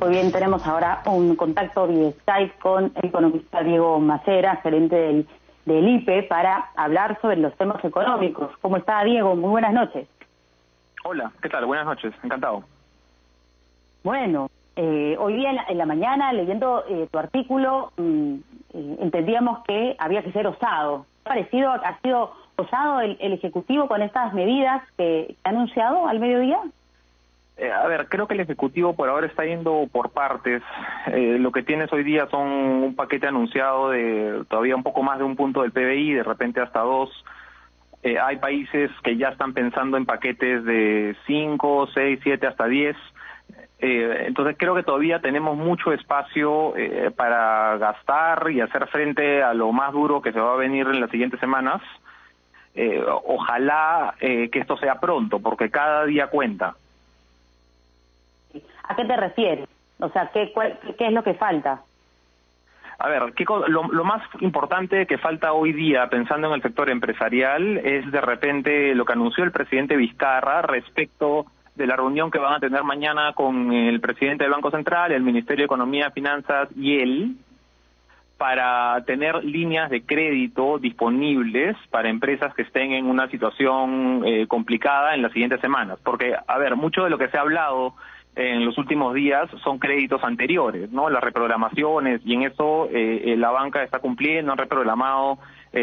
Muy bien, tenemos ahora un contacto vía Skype con el economista Diego Macera, gerente del IPE, para hablar sobre los temas económicos. ¿Cómo está, Diego? Muy buenas noches. Hola, ¿qué tal? Buenas noches, encantado. Bueno, hoy día en la mañana, leyendo tu artículo, entendíamos que había que ser osado. ¿Ha sido osado el Ejecutivo con estas medidas que ha anunciado al mediodía? Creo que el Ejecutivo por ahora está yendo por partes. Lo que tienes hoy día son un paquete anunciado de todavía un poco más de un punto del PBI, de repente hasta 2. Hay países que ya están pensando en paquetes de 5, 6, 7, hasta 10. Entonces creo que todavía tenemos mucho espacio para gastar y hacer frente a lo más duro que se va a venir en las siguientes semanas. Ojalá que esto sea pronto, porque cada día cuenta. ¿A qué te refieres? O sea, ¿qué es lo que falta? A ver, lo más importante que falta hoy día, pensando en el sector empresarial, es de repente lo que anunció el presidente Vizcarra respecto de la reunión que van a tener mañana con el presidente del Banco Central, el Ministerio de Economía, Finanzas y él, para tener líneas de crédito disponibles para empresas que estén en una situación complicada en las siguientes semanas. Porque, mucho de lo que se ha hablado en los últimos días son créditos anteriores, ¿no? Las reprogramaciones, y en eso la banca está cumpliendo, han reprogramado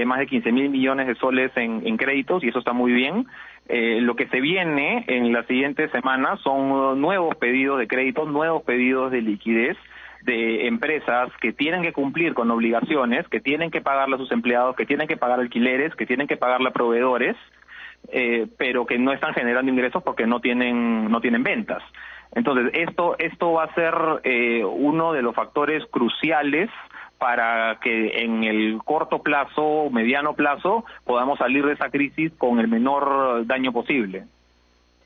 más de 15.000 millones de soles en créditos, y eso está muy bien. Lo que se viene en las siguientes semanas son nuevos pedidos de crédito, nuevos pedidos de liquidez de empresas que tienen que cumplir con obligaciones, que tienen que pagarle a sus empleados, que tienen que pagar alquileres, que tienen que pagarle a proveedores, pero que no están generando ingresos porque no tienen ventas. Entonces, esto va a ser uno de los factores cruciales para que en el corto plazo, mediano plazo, podamos salir de esa crisis con el menor daño posible.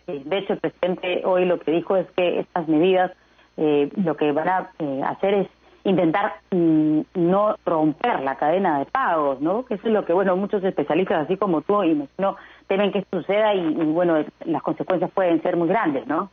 Sí, de hecho, el presidente hoy lo que dijo es que estas medidas lo que van a hacer es intentar no romper la cadena de pagos, ¿no? Que eso es lo que, muchos especialistas, así como tú, imagino, temen que suceda y las consecuencias pueden ser muy grandes, ¿no?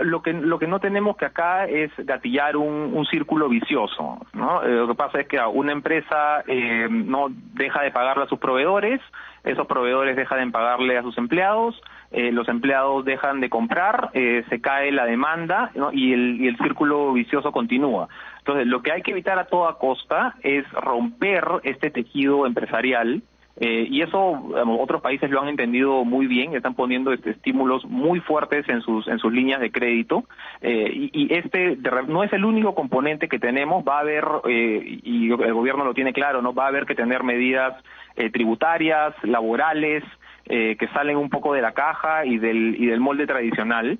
Lo que no tenemos que acá es gatillar un círculo vicioso, ¿no? Lo que pasa es que una empresa no deja de pagarle a sus proveedores, esos proveedores dejan de pagarle a sus empleados, los empleados dejan de comprar, se cae la demanda, ¿no? y el círculo vicioso continúa. Entonces, lo que hay que evitar a toda costa es romper este tejido empresarial. Y eso otros países lo han entendido muy bien, están poniendo estímulos muy fuertes en sus líneas de crédito, y no es el único componente que tenemos. Va a haber, y el gobierno lo tiene claro, no va a haber que tener medidas tributarias, laborales, que salen un poco de la caja y del molde tradicional.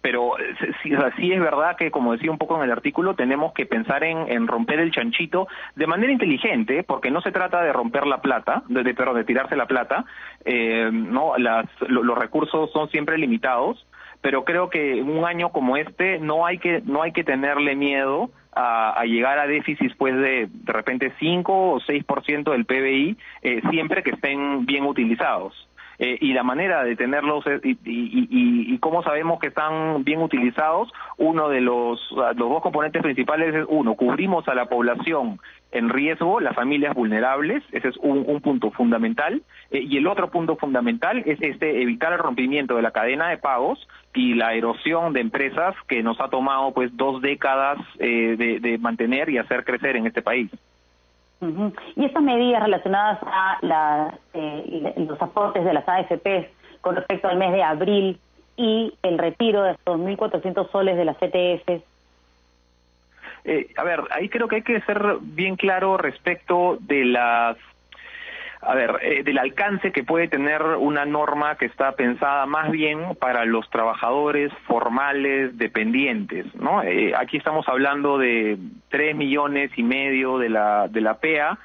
Pero sí es verdad que, como decía un poco en el artículo, tenemos que pensar en romper el chanchito de manera inteligente, porque no se trata de romper la plata, de tirarse la plata, los recursos son siempre limitados, pero creo que en un año como este no hay que tenerle miedo a llegar a déficits de repente 5 o 6% del PBI, siempre que estén bien utilizados. Y la manera de tenerlos y cómo sabemos que están bien utilizados, uno de los dos componentes principales es, cubrimos a la población en riesgo, las familias vulnerables, ese es un punto fundamental, y el otro punto fundamental es evitar el rompimiento de la cadena de pagos y la erosión de empresas que nos ha tomado 2 décadas de mantener y hacer crecer en este país. Uh-huh. Y estas medidas relacionadas a los aportes de las AFPs con respecto al mes de abril y el retiro de estos 1.400 soles de las CTFs. Ahí creo que hay que ser bien claro respecto de del alcance que puede tener una norma que está pensada más bien para los trabajadores formales dependientes, ¿no? Aquí estamos hablando de 3,5 millones de la PEA,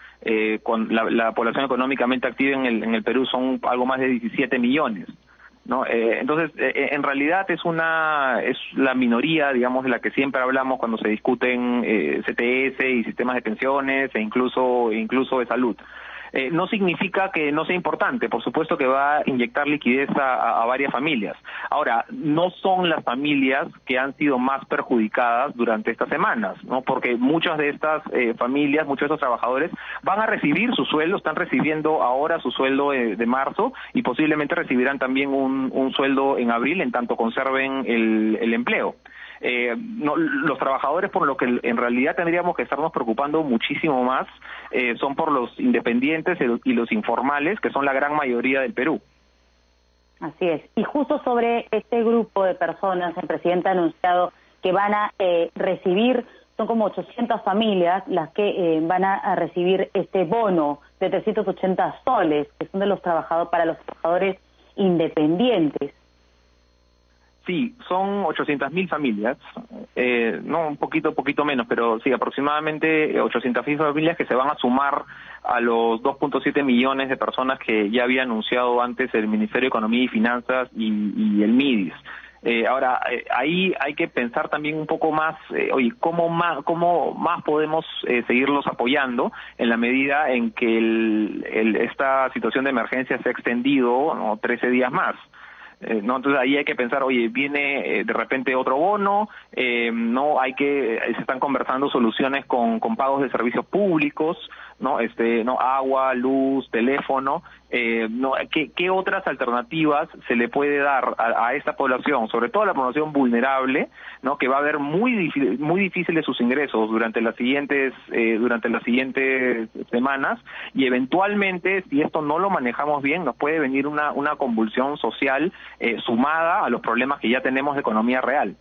con la población económicamente activa en el Perú son algo más de 17 millones. ¿No? Entonces, en realidad es la minoría, digamos, de la que siempre hablamos cuando se discuten CTS y sistemas de pensiones e incluso de salud. No significa que no sea importante, por supuesto que va a inyectar liquidez a varias familias. Ahora, no son las familias que han sido más perjudicadas durante estas semanas, ¿no? Porque muchas de estas familias, muchos de estos trabajadores van a recibir su sueldo, están recibiendo ahora su sueldo de marzo y posiblemente recibirán también un sueldo en abril en tanto conserven el empleo. Los trabajadores por lo que en realidad tendríamos que estarnos preocupando muchísimo más son por los independientes y los informales, que son la gran mayoría del Perú. Así es. Y justo sobre este grupo de personas, el presidente ha anunciado que van a recibir, son como 800 familias las que van a recibir este bono de 380 soles, que son de los trabajadores, para los trabajadores independientes. Sí, son 800.000 familias, no un poquito menos, pero sí, aproximadamente 800.000 familias que se van a sumar a los 2.7 millones de personas que ya había anunciado antes el Ministerio de Economía y Finanzas y el MIDIS. Ahora, ahí hay que pensar también un poco más, cómo más podemos seguirlos apoyando en la medida en que esta situación de emergencia se ha extendido, ¿no?, 13 días más. ¿No? Entonces ahí hay que pensar, viene de repente otro bono, se están conversando soluciones con pagos de servicios públicos, ¿no? Agua, luz, teléfono, ¿qué otras alternativas se le puede dar a esta población, sobre todo a la población vulnerable, ¿no?, que va a ver muy difíciles sus ingresos durante las siguientes semanas, y eventualmente, si esto no lo manejamos bien, nos puede venir una convulsión social sumada a los problemas que ya tenemos de economía real.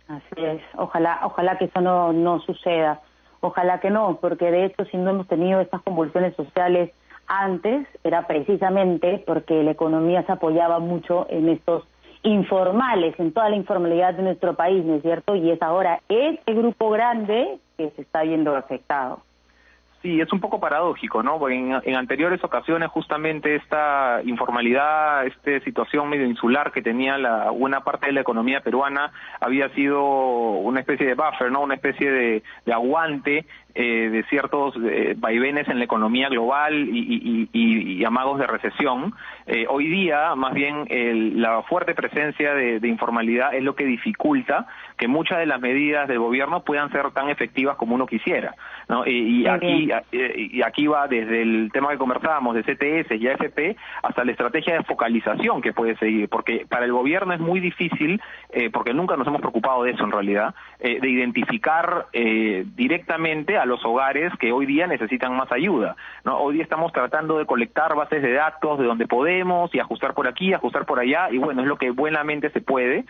Así es, ojalá que eso no suceda, ojalá que no, porque de hecho si no hemos tenido estas convulsiones sociales antes, era precisamente porque la economía se apoyaba mucho en estos informales, en toda la informalidad de nuestro país, ¿no es cierto? Y es ahora este grupo grande que se está viendo afectado. Sí, es un poco paradójico, ¿no? Porque en anteriores ocasiones justamente esta informalidad, esta situación medio insular que tenía una parte de la economía peruana había sido una especie de buffer, ¿no? Una especie de aguante de ciertos vaivenes en la economía global y amagos de recesión. Hoy día, más bien, la fuerte presencia de informalidad es lo que dificulta que muchas de las medidas del gobierno puedan ser tan efectivas como uno quisiera, ¿no? Y aquí va desde el tema que conversábamos de CTS y AFP hasta la estrategia de focalización que puede seguir, porque para el gobierno es muy difícil, porque nunca nos hemos preocupado de eso en realidad, de identificar directamente a los hogares que hoy día necesitan más ayuda, ¿no? Hoy día estamos tratando de colectar bases de datos de donde podemos y ajustar por aquí, ajustar por allá, y bueno, es lo que buenamente se puede,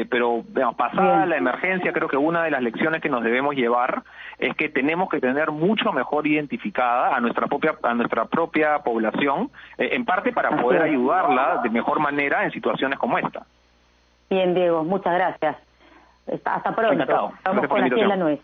pero pasada la emergencia, creo que una de las lecciones que nos debemos llevar es que tenemos que tener mucho mejor identificada a nuestra propia población, en parte para poder ayudarla de mejor manera en situaciones como esta. Bien, Diego, muchas gracias. Hasta pronto. Encantado. Vamos con Así es la Nuez.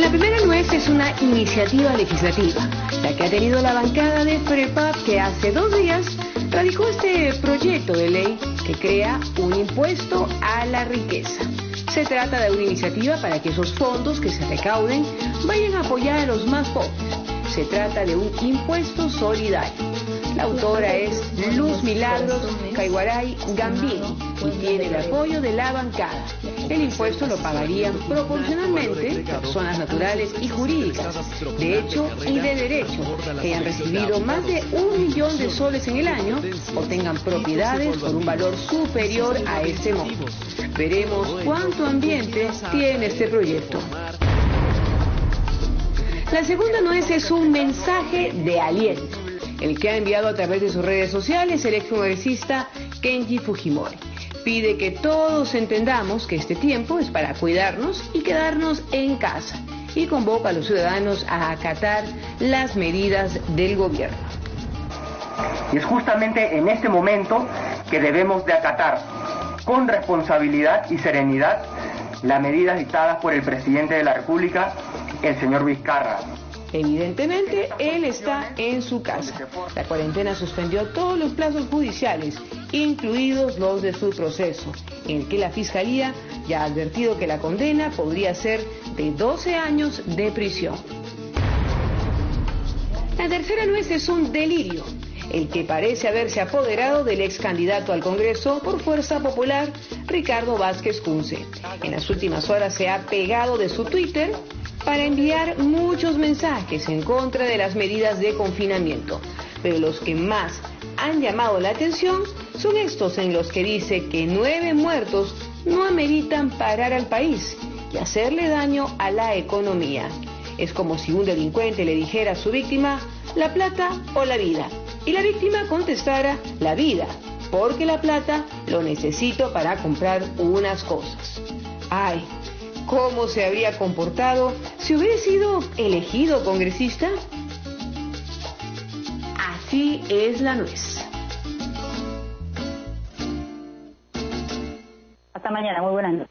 La primera nuez es una iniciativa legislativa, la que ha tenido la bancada de FREPAP, que hace 2 días radicó este proyecto de ley que crea un impuesto a la riqueza. Se trata de una iniciativa para que esos fondos que se recauden vayan a apoyar a los más pobres. Se trata de un impuesto solidario. La autora es Luz Milagros Caiguaray Gambini y tiene el apoyo de la bancada. El impuesto lo pagarían proporcionalmente personas naturales y jurídicas, de hecho y de derecho, que hayan recibido más de 1 millón de soles en el año o tengan propiedades por un valor superior a ese monto. Veremos cuánto ambiente tiene este proyecto. La segunda nuez es un mensaje de aliento, el que ha enviado a través de sus redes sociales el excongresista Kenji Fujimori. Pide que todos entendamos que este tiempo es para cuidarnos y quedarnos en casa, y convoca a los ciudadanos a acatar las medidas del gobierno. Y es justamente en este momento que debemos de acatar con responsabilidad y serenidad las medidas dictadas por el presidente de la República, el señor Vizcarra. Evidentemente, él está en su casa. La cuarentena suspendió todos los plazos judiciales, incluidos los de su proceso, en el que la Fiscalía ya ha advertido que la condena podría ser de 12 años de prisión. La tercera nuez es un delirio, el que parece haberse apoderado del ex candidato al Congreso por Fuerza Popular, Ricardo Vázquez Kunze. En las últimas horas se ha pegado de su Twitter para enviar muchos mensajes en contra de las medidas de confinamiento, pero los que más han llamado la atención son estos en los que dice que 9 muertos no ameritan parar al país y hacerle daño a la economía. Es como si un delincuente le dijera a su víctima, la plata o la vida, y la víctima contestara, la vida, porque la plata lo necesito para comprar unas cosas. Ay, ¿cómo se habría comportado si hubiera sido elegido congresista? Así es la nuez. Hasta mañana, muy buenas noches.